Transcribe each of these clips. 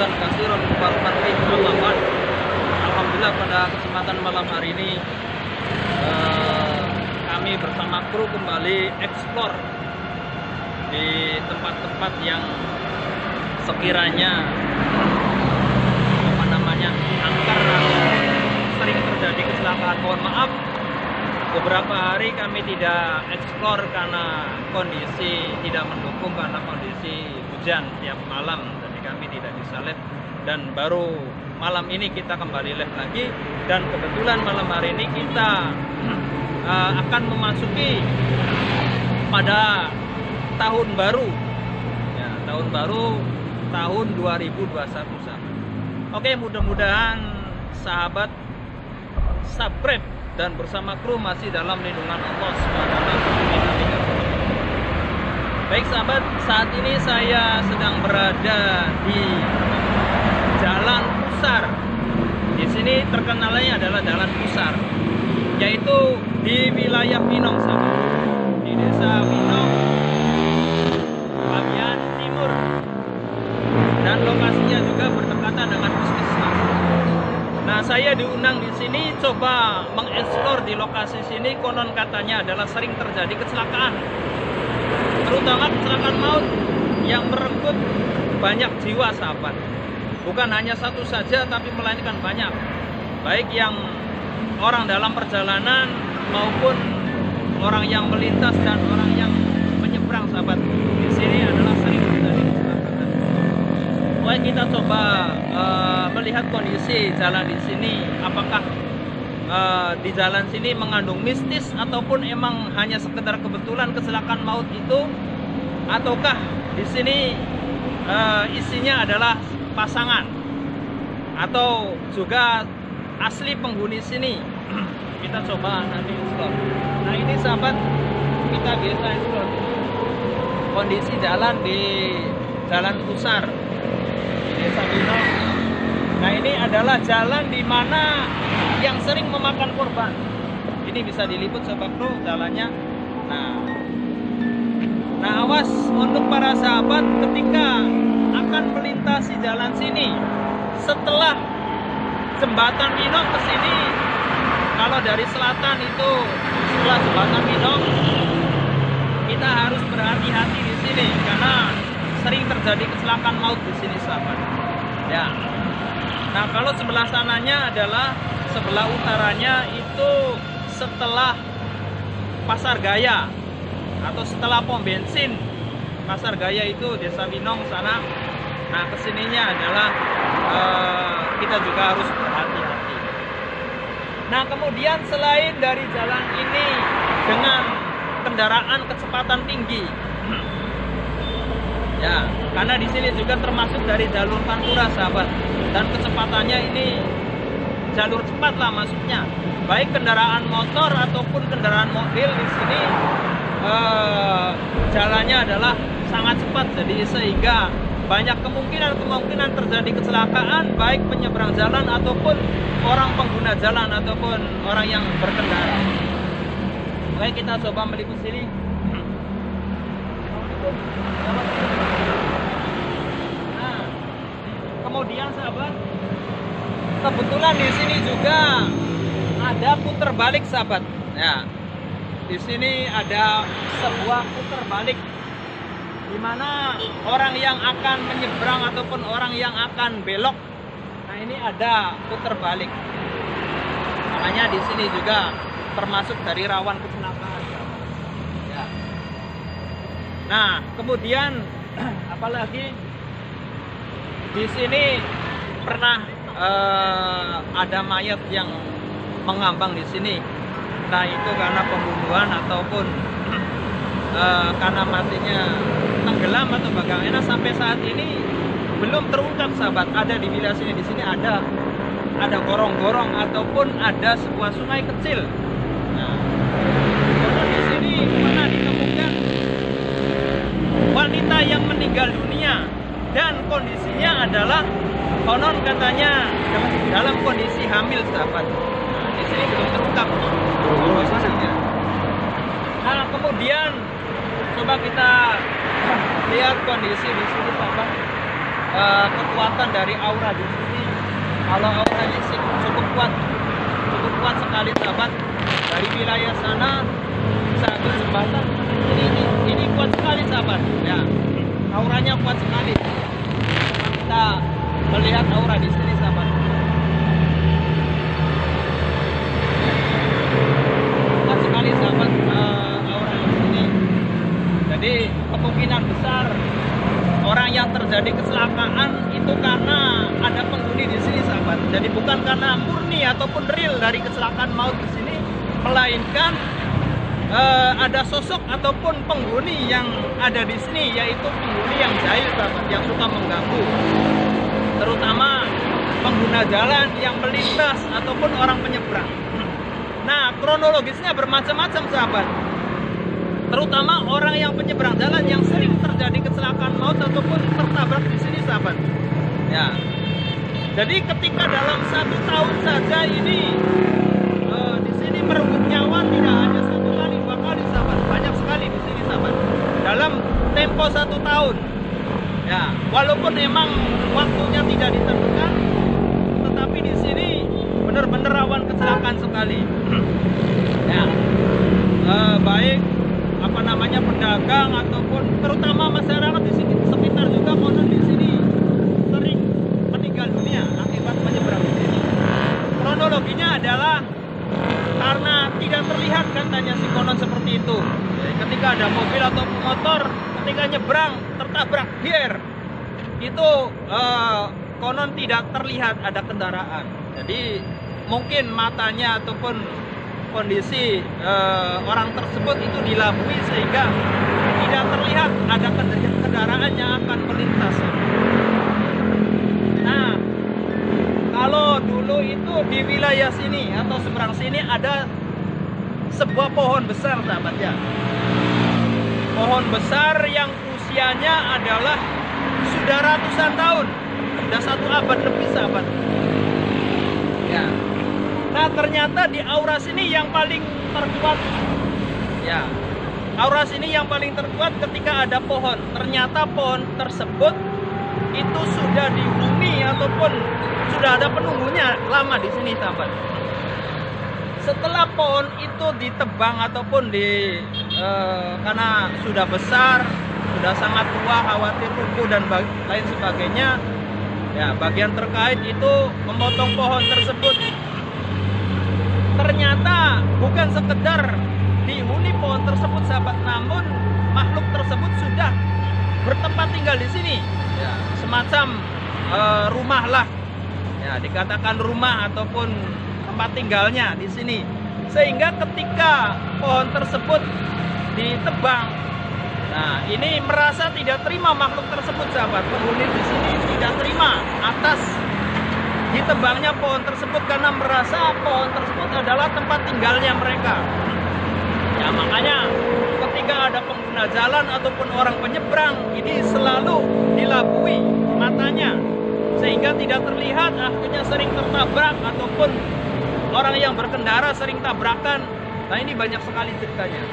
fawzan katsiran mubarakan fihi amma ba'd. Alhamdulillah pada kesempatan malam hari ini kami bersama kru kembali eksplor di tempat-tempat yang sekiranya angker atau sering terjadi kecelakaan. Mohon maaf, beberapa hari kami tidak eksplor karena kondisi tidak mendukung, karena kondisi hujan tiap malam, jadi kami tidak bisa live. Dan baru malam ini kita kembali live lagi, dan kebetulan malam hari ini kita akan memasuki pada tahun baru ya, tahun 2021. Oke, mudah-mudahan sahabat subscribe dan bersama kru masih dalam lindungan Allah SWT. Baik sahabat, saat ini saya sedang berada di Jalan Pusar. Di sini terkenalnya adalah Jalan Pusar, yaitu di wilayah Pinong, sahabat. Di desa Pinong, bagian timur. Dan lokasinya juga berdekatan dengan puskesmas. Nah, saya diundang di sini coba mengeksplor di lokasi sini. Konon katanya adalah sering terjadi kecelakaan, terutama kecelakaan maut yang merenggut banyak jiwa, sahabat. Bukan hanya satu saja, tapi melainkan banyak, baik yang orang dalam perjalanan maupun orang yang melintas dan orang yang menyeberang, sahabat. Di sini adalah sering terjadi kecelakaan. Oke, kita coba melihat kondisi jalan di sini. Apakah di jalan sini mengandung mistis ataupun emang hanya sekedar kebetulan kecelakaan maut itu, ataukah di sini isinya adalah pasangan atau juga asli penghuni sini. Kita coba nanti explore. Nah, ini sahabat, kita biasa explore kondisi jalan di Jalan Pusar Desa Pinong. Nah, ini adalah jalan di mana yang sering memakan korban. Ini bisa diliput sobat bro jalannya. Nah, awas untuk para sahabat ketika akan melintasi jalan sini. Setelah jembatan Pinong ke sini, kalau dari selatan itu setelah jembatan Pinong, kita harus berhati-hati di sini karena sering terjadi kecelakaan maut di sini, sahabat. Ya. Nah, kalau sebelah sananya adalah sebelah utaranya itu setelah Pasar Gaya atau setelah pom bensin Pasar Gaya itu Desa Pinong sana. Nah, kesininya adalah kita juga harus berhati-hati. Nah, kemudian selain dari jalan ini dengan kendaraan kecepatan tinggi, ya, karena di sini juga termasuk dari jalur Pantura, sahabat, dan kecepatannya ini jalur cepat lah masuknya. Baik kendaraan motor ataupun kendaraan mobil di sini jalannya adalah sangat cepat, jadi sehingga banyak kemungkinan terjadi kecelakaan baik penyeberang jalan ataupun orang pengguna jalan ataupun orang yang berkendara. Oke, kita coba meliput sini. Nah, kemudian sahabat, kebetulan di sini juga ada puter balik, sahabat. Ya, di sini ada sebuah puter balik, di mana orang yang akan menyeberang ataupun orang yang akan belok. Nah, ini ada puter balik. Makanya di sini juga termasuk dari rawan kecelakaan. Ya. Nah, kemudian apalagi di sini pernah ada mayat yang mengambang di sini. Nah, itu karena pembunuhan ataupun karena matinya tenggelam atau bagaimana, sampai saat ini belum terungkap, sahabat. Ada di wilayah sini, di sini ada gorong-gorong ataupun ada sebuah sungai kecil. Nah, di sini pernah ditemukan wanita yang meninggal dunia dan kondisinya adalah konon katanya dalam kondisi hamil, sahabat. Nah, di sini belum terungkap kondisinya. Nah, kemudian coba kita lihat kondisi di sini, sahabat. kekuatan dari aura di sini. Kalau auranya sih cukup kuat sekali sahabat. Dari wilayah sana bisa ke jembatan. Ini kuat sekali sahabat. Ya, auranya kuat sekali. Kita melihat aura di sini sahabat. Kuat sekali sahabat, aura di sini. Jadi kemungkinan besar orang yang terjadi kecelakaan itu karena ada penghuni di sini sahabat. Jadi bukan karena murni ataupun real dari kecelakaan maut di sini, melainkan ada sosok ataupun penghuni yang ada di sini, yaitu penghuni yang jahil sahabat, yang suka mengganggu, terutama pengguna jalan yang melintas ataupun orang penyeberang. Nah, kronologisnya bermacam-macam sahabat, terutama orang yang penyeberang jalan yang sering terjadi kecelakaan maut ataupun tertabrak di sini sahabat. Ya, jadi ketika dalam 1 tahun saja ini di sini merenggut nyawa tidak hanya 1 kali 2 kali sahabat, banyak sekali di sini sahabat. Dalam tempo 1 tahun. Ya, walaupun memang waktunya tidak ditentukan, tetapi di sini benar-benar rawan kecelakaan sekali. Ya, baik pedagang ataupun terutama masyarakat di sini sekitar juga konon di sini sering meninggal dunia akibat menyeberang di sini. Kronologinya adalah karena tidak terlihat katanya si konon seperti itu. Jadi, ketika ada mobil atau motor ketika nyebrang tertabrak gear itu konon tidak terlihat ada kendaraan. Jadi mungkin matanya ataupun kondisi orang tersebut itu dilabui sehingga tidak terlihat ada kendaraan yang akan melintas. Nah, kalau dulu itu di wilayah sini atau seberang sini ada sebuah pohon besar sahabat ya. Pohon besar yang usianya adalah sudah ratusan tahun, sudah 1 abad lebih sahabat. Ya. Nah, ternyata di aura sini yang paling terkuat, ya, aura sini yang paling terkuat ketika ada pohon. Ternyata pohon tersebut itu sudah dihuni ataupun sudah ada penunggunya lama di sini, sahabat. Setelah pohon itu ditebang ataupun karena sudah besar, sudah sangat tua, khawatir rubuh dan lain sebagainya, ya, bagian terkait itu memotong pohon tersebut. Ternyata bukan sekedar dihuni pohon tersebut sahabat, namun makhluk tersebut sudah bertempat tinggal di sini, ya, semacam rumah lah, ya, dikatakan rumah ataupun tempat tinggalnya di sini. Sehingga ketika pohon tersebut ditebang, nah ini merasa tidak terima makhluk tersebut sahabat, penghuni di sini tidak terima atas ditebangnya pohon tersebut karena merasa pohon tersebut adalah tempat tinggalnya mereka. Ya, makanya ketika ada pengguna jalan ataupun orang penyeberang ini selalu dilabui matanya sehingga tidak terlihat, akhirnya sering tertabrak ataupun orang yang berkendara sering tabrakan. Nah, ini banyak sekali ceritanya.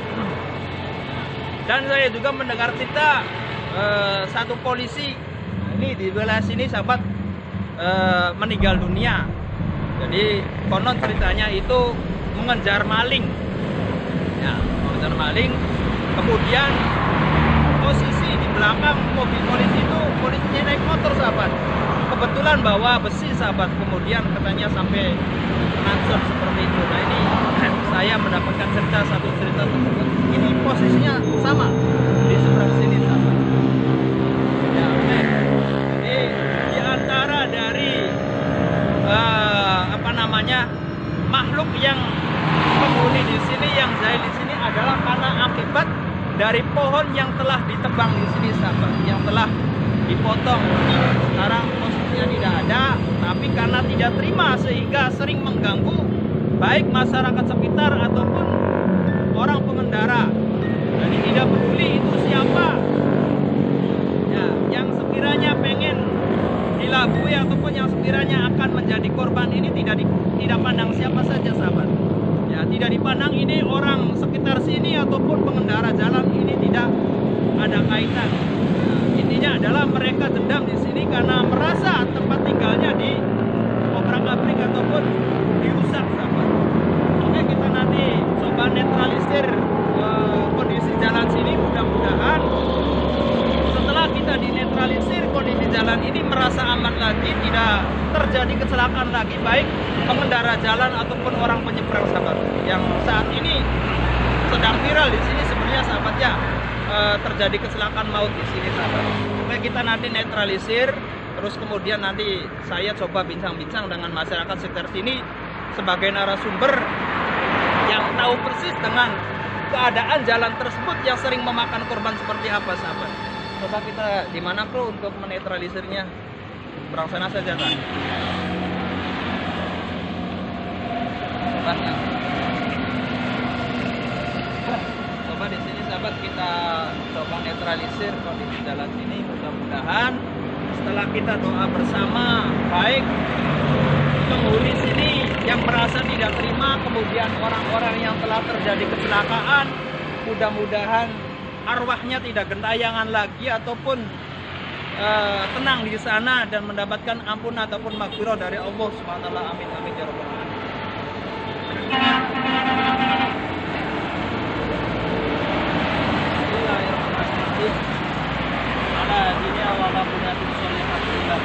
Dan saya juga mendengar cerita satu polisi, ini di wilayah sini sahabat, meninggal dunia. Jadi konon ceritanya itu mengejar maling, ya, mengejar maling. Kemudian posisi di belakang mobil polisi itu polisinya naik motor sahabat, kebetulan bawa besi sahabat, kemudian katanya sampai hancur seperti itu. Nah, ini saya mendapatkan cerita tersebut, ini posisinya sama di seberang sini sahabat. Ya, jadi di antara dari makhluk yang penghuni di sini, yang jahil di sini adalah karena akibat dari pohon yang telah ditebang di sini sahabat, yang telah dipotong. Sekarang posisinya tidak ada, tapi karena tidak terima sehingga sering mengganggu baik masyarakat sekitar ataupun orang pengendara. Jadi tidak peduli itu siapa, ya, yang sekiranya pengen dilabui ataupun yang sekiranya akan menjadi korban ini tidak pandang siapa saja sahabat. Ya, tidak dipandang ini orang sekitar sini ataupun pengendara jalan, ini tidak ada kaitan. Nah, ini intinya adalah mereka dendam di sini karena merasa tempat tinggalnya di obrak-abrik ataupun dirusak, sahabat. Oke, kita nanti coba netralisir kondisi jalan sini. Mudah-mudahan setelah kita dinetralisir kondisi jalan ini merasa aman lagi, tidak terjadi kecelakaan lagi, baik pengendara jalan ataupun orang penyeberang, sahabat. Yang saat ini sedang viral di sini sebenarnya, sahabat, ya, terjadi kecelakaan maut di sini, sahabat. Oke, kita nanti netralisir, terus kemudian nanti saya coba bincang-bincang dengan masyarakat sekitar sini sebagai narasumber yang tahu persis dengan keadaan jalan tersebut yang sering memakan korban seperti apa, sahabat. Coba kita di mana, bro, untuk menetralisirnya? Berang sana saja, kan? Sahabatnya. Coba di sini, sahabat, kita coba netralisir kondisi jalan ini. Mudah-mudahan setelah kita doa bersama, baik penghuni sini yang merasa tidak terima, kemudian orang-orang yang telah terjadi kecelakaan, mudah-mudahan arwahnya tidak gentayangan lagi ataupun tenang di sana dan mendapatkan ampun ataupun maghfirah dari Allah Subhanahu wa taala. Amin amin ya rabbal alamin. Bismillahirrahmanirrahim. Ala dini awala munatin sholihatin ila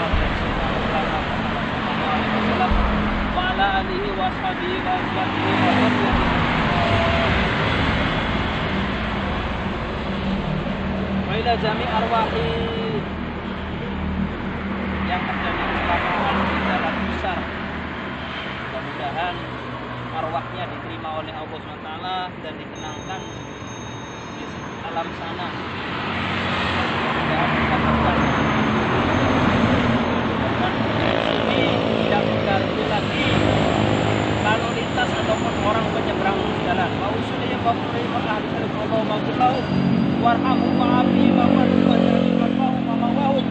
wa ala alihi wa ashabihi wa azwajihi wa dhurriyyatihi. Ila jami arwahi yang terjadi kecelakaan di jalan besar, mudah-mudahan arwahnya diterima oleh Allah SWT dan ditenangkan di alam sana. Mudah-mudahan sini tidak mengganggu lagi lalu lintas ataupun orang penyeberang jalan. Mau sudah bahuri ahli Allah maghfirlahu warhamu ma'afi ma'afi wajari warhamu ma'awahu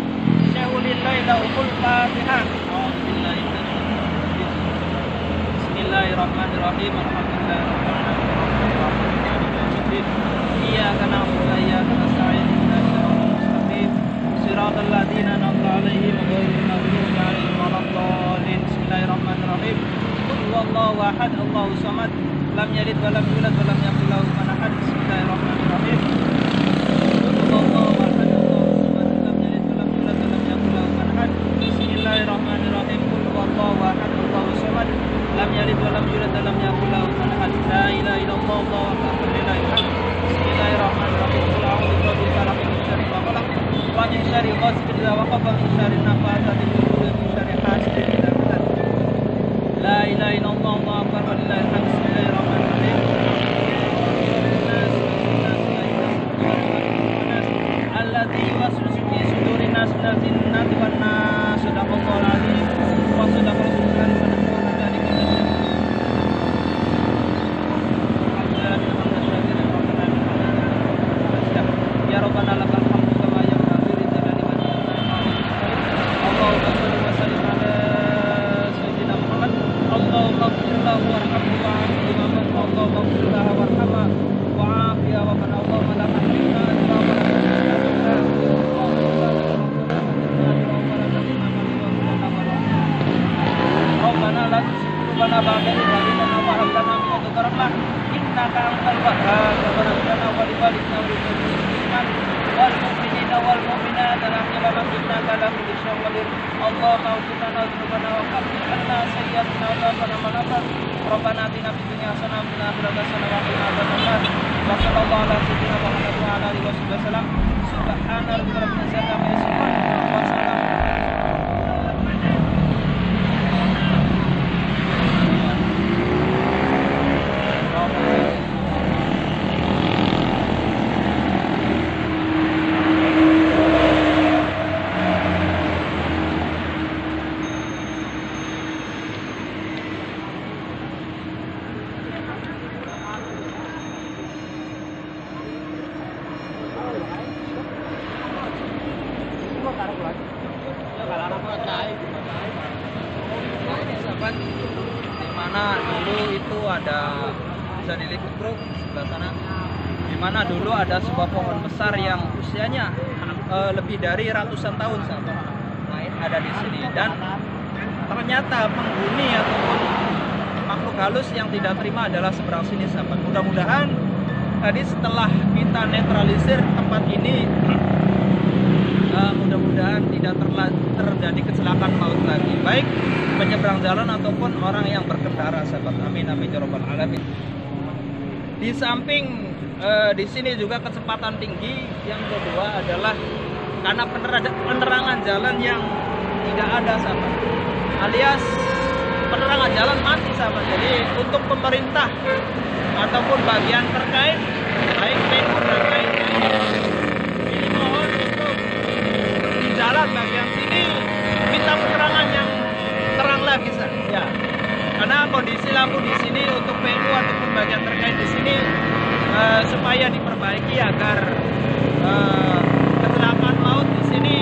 syahulillah lahumul fatihah. Bismillahirrahmanirrahim. Alhamdulillahirrahmanirrahim. Iyyaka na'budu wa iyyaka nasta'in ihdinas siratal mustaqim siratal ladzina an'amta 'alaihim ghairil maghdubi 'alaihim waladdallin. Bismillahirrahmanirrahim. Qul huwallahu ahad Allahus samad lam yalid wa lam yulad wa lam yakul lahu kufuwan ahad. Bismillahirrahmanirrahim. Bismillahirrahmanirrahim. Qul huwallahu ahad Allahus samad lam yalid wa lam yulad wa lam yakul lahu kufuwan ahad. La ilaha illallah wallahu akbar. Bismillahirrahmanirrahim. Qul a'udzu birabbil falaq min syarri ma khalaq wa min syarri ghasiqin idza waqab wa min syarri nafatsati fil 'uqad wa min syarri hasidin idza hasad. La ilaha illallah wallahu akbar. Walillahi alhamd. Bismillahirrahmanirrahim. Alladzi yuwaswisu fi sudurin nas minal jinnati wan nas. Shadaqallahul 'azim wa shadaqa rasulul karim wa nabiyyu dzalika min ya rabbana lakal hamdu kama yanbaghi li jalali wajhika. Allahumma shalli wa sallim ala sayyidina Muhammad. Allahumma ighfir lahu warhamhu wa'afihi wa man Allahumma ighfir lahu warhamha wa'afiha wa man Allahumma la tahrimna ajra wa la tahrimna Rabbana la tuzigh qulubana ba'da idh hadaytana wa hab lana min ladunka rahmah innaka antal wahhab. Rabbana ighfir lana wa li walidina wa lil muslimin wal mu'minina wal mu'minat rahimakum innaka la kulli syai'in qadir. Allahumma ighfir lana dzunubana wa kaffir 'anna sayyi'atina wa tawaffana ma'al abrar. Rabbana atina fid dunya hasanah wa fil akhirati hasanah wa qina adzabannar. Wa sallallahu ala sayyidina Muhammad wa ala alihi wasallam. Subhana rabbika rabbil izzati amma yasifun wa salamun sahabat, dimana dulu itu ada, bisa dilihat bro sebelah sana, dimana dulu ada sebuah pohon besar yang usianya lebih dari ratusan tahun sahabat. Nah, ini ada di sini, dan ternyata penghuni ataupun makhluk halus yang tidak terima adalah seberang sini sahabat. Mudah-mudahan tadi setelah kita netralisir tempat ini, mudah-mudahan tidak terjadi kecelakaan maut lagi, baik penyeberang jalan ataupun orang yang berkendara sahabat. Amin amin ya rabbal alamin. Di samping di sini juga kecepatan tinggi. Yang kedua adalah karena penerangan jalan yang tidak ada sahabat, alias penerangan jalan mati sahabat. Jadi untuk pemerintah ataupun bagian terkait, baik PU dan lainnya, ini mohon untuk di jalan bagian sini minta penerangan yang terang lagi ya. Karena kondisi lampu di sini untuk PU ataupun bagian terkait di sini supaya diperbaiki agar kecelakaan maut di sini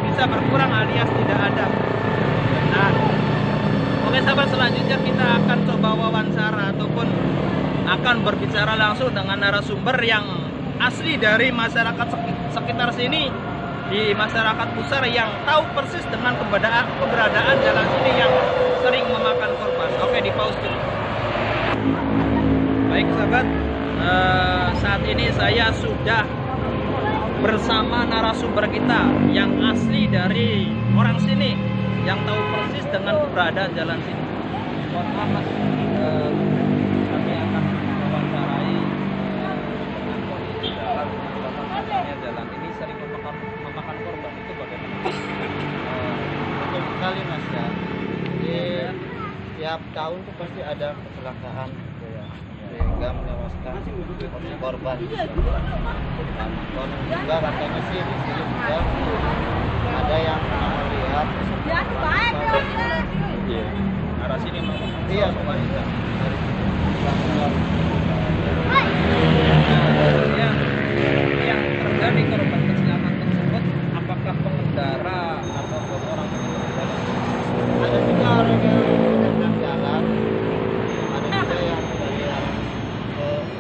bisa berkurang alias tidak ada. Nah, oke sahabat, selanjutnya kita akan coba wawancara ataupun akan berbicara langsung dengan narasumber yang asli dari masyarakat sekitar sini, di masyarakat Pusar, yang tahu persis dengan keberadaan jalan sini yang sering memakan korban. Oke, di pause dulu. Baik sahabat, saat ini saya sudah bersama narasumber kita yang asli dari orang sini, yang tahu persis dengan keberadaan jalan sini. Mohon maaf Mas, kami akan mewawancarai dengan kondisi jalan. Katanya jalan ini sering memakan korban, itu bagaimana? Betul sekali Mas ya. Jadi tiap tahun tuh pasti ada kecelakaan gitu ya, sehingga menewaskan korban. Dan konon juga katanya sih di sini juga ada yang melihat arah sini mau iya wanita. Yang terjadi korban kecelakaan tersebut, apakah pengendara ataupun orang pengendara? ada juga orang yang menyeberang jalan, ada juga yang melihat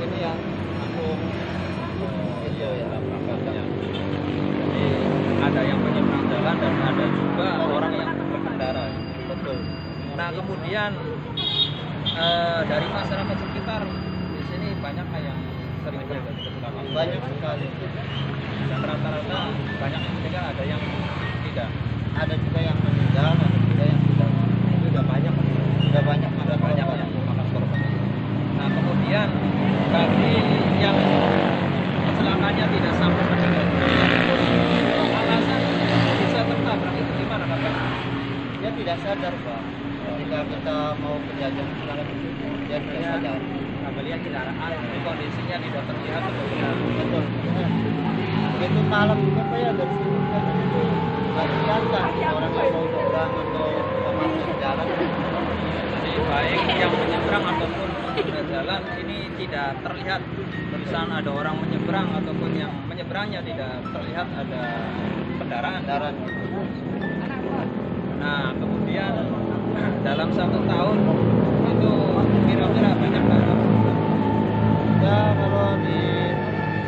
ini yang langsung video ya. Jadi ada yang menyeberang jalan dan ada juga orang yang berkendara. Betul. Nah, kemudian dari masyarakat sekitar di sini banyak yang sering terjadi kecelakaan. Banyak sekali. Dan rata-rata banyak yang meninggal, ada yang tidak. Ada juga yang meninggal, ada juga yang tidak. Itu sudah banyak yang memakan korban. Nah, kemudian bagi yang kecelakaannya tidak sampai meninggal, alasan bisa tertabrak itu gimana Bapak? Dia tidak sadar Pak. Ketika kita mau kejadian kecelakaan itu dia tidak sadar. Melihat kendaraan, kondisinya tidak terlihat atau benar. Betul. Begitu malam juga Pak ya, dari sini kan itu nggak kelihatan orang yang mau nyebrang atau masuk jalan. Jadi baik yang menyeberang ataupun pengguna jalan ini tidak terlihat tulisan ada orang menyeberang, ataupun yang menyeberangnya tidak terlihat ada kendaraan. Nah, kemudian dalam 1 tahun itu kira-kira banyak banget. Ya kalau di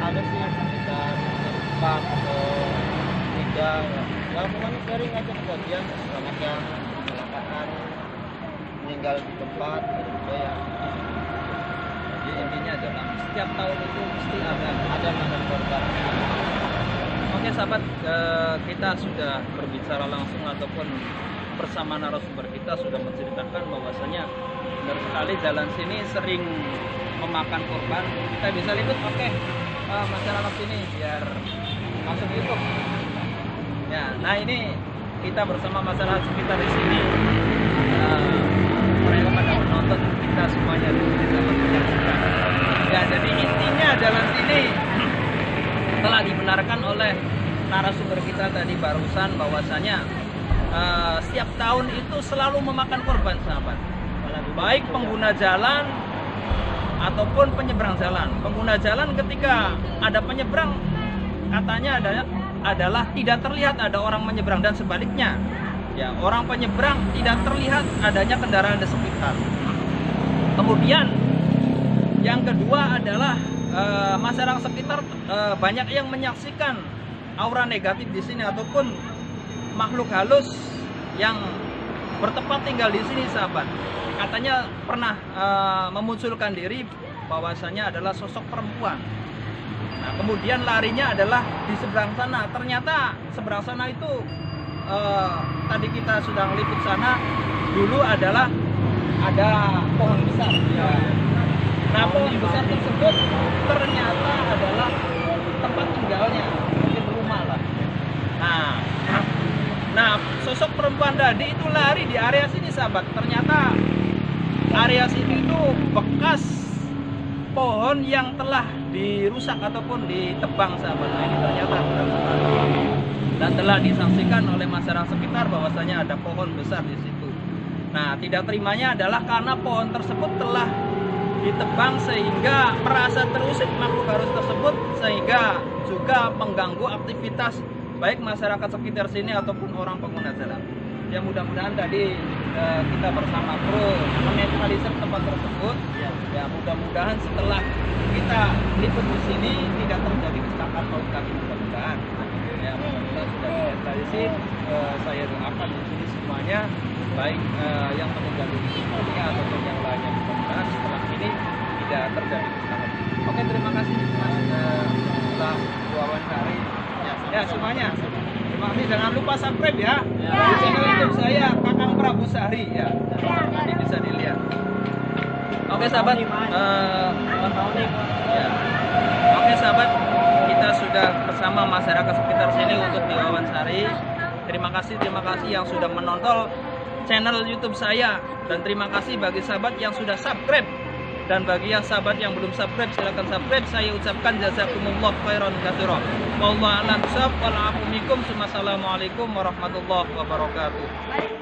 ada sih sekitar 4 atau 3 ya. Ya pokoknya sering aja kejadian semacam kecelakaan, meninggal di tempat ada juga yang. Jadi intinya adalah setiap tahun itu mesti ada korban. Oke sahabat, kita sudah berbicara langsung ataupun bersama narasumber kita sudah menceritakan bahwasanya benar sekali jalan sini sering memakan korban. Kita bisa lihat, oke, masyarakat sini biar masuk YouTube. Ya, nah ini kita bersama masyarakat sekitar di sini. Mereka pada menonton kita semuanya di sini dapat menyaksikan. Ya, jadi intinya jalan sini telah dibenarkan oleh narasumber kita tadi barusan bahwasanya setiap tahun itu selalu memakan korban sahabat, baik pengguna jalan ataupun penyeberang jalan. Pengguna jalan ketika ada penyeberang katanya adalah tidak terlihat ada orang menyeberang, dan sebaliknya ya, orang penyeberang tidak terlihat adanya kendaraan di sekitar. Kemudian yang kedua adalah masyarakat sekitar banyak yang menyaksikan aura negatif di sini ataupun makhluk halus yang bertempat tinggal di sini, sahabat. Katanya pernah memunculkan diri bahwasanya adalah sosok perempuan. Nah, kemudian larinya adalah di seberang sana. Ternyata seberang sana itu tadi kita sudah meliput sana, dulu adalah ada pohon besar. Ya. Nah, pohon besar tersebut ternyata adalah tempat tinggalnya, mungkin rumah lah. Nah, sosok perempuan tadi itu lari di area sini, sahabat. Ternyata area sini itu bekas pohon yang telah dirusak ataupun ditebang, sahabat. Nah, ini ternyata dan telah disaksikan oleh masyarakat sekitar bahwasanya ada pohon besar di situ. Nah, tidak terimanya adalah karena pohon tersebut telah ditebang sehingga merasa terusik makhluk halus tersebut, sehingga juga mengganggu aktivitas baik masyarakat sekitar sini ataupun orang pengguna jalan. Ya, mudah-mudahan tadi kita bersama kru menetralisir tempat tersebut. Ya, mudah-mudahan setelah kita liput di sini tidak terjadi kecelakaan maut kami, mudah-mudahan. Ya, kita sudah menetralisir. Saya doakan di sini semuanya, baik yang meninggal di sini ataupun yang lainnya, mudah-mudahan setelah ini tidak terjadi kecelakaan. Oke, terima kasih Mas telah wawancara. Ya, semuanya. Terima kasih. Jangan lupa subscribe ya. Di channel YouTube saya Kakang Prabu Sari ya. Nanti bisa dilihat. Oke, sahabat. Ya. Oke, sahabat. Kita sudah bersama masyarakat sekitar sini untuk diwawancari. Terima kasih yang sudah menonton channel YouTube saya, dan terima kasih bagi sahabat yang sudah subscribe. Dan bagi yang sahabat yang belum subscribe, silahkan subscribe. Saya ucapkan jazakumullah khairan katsiran. Wallahu a'lam bishawab. Wassalamualaikum warahmatullahi wabarakatuh.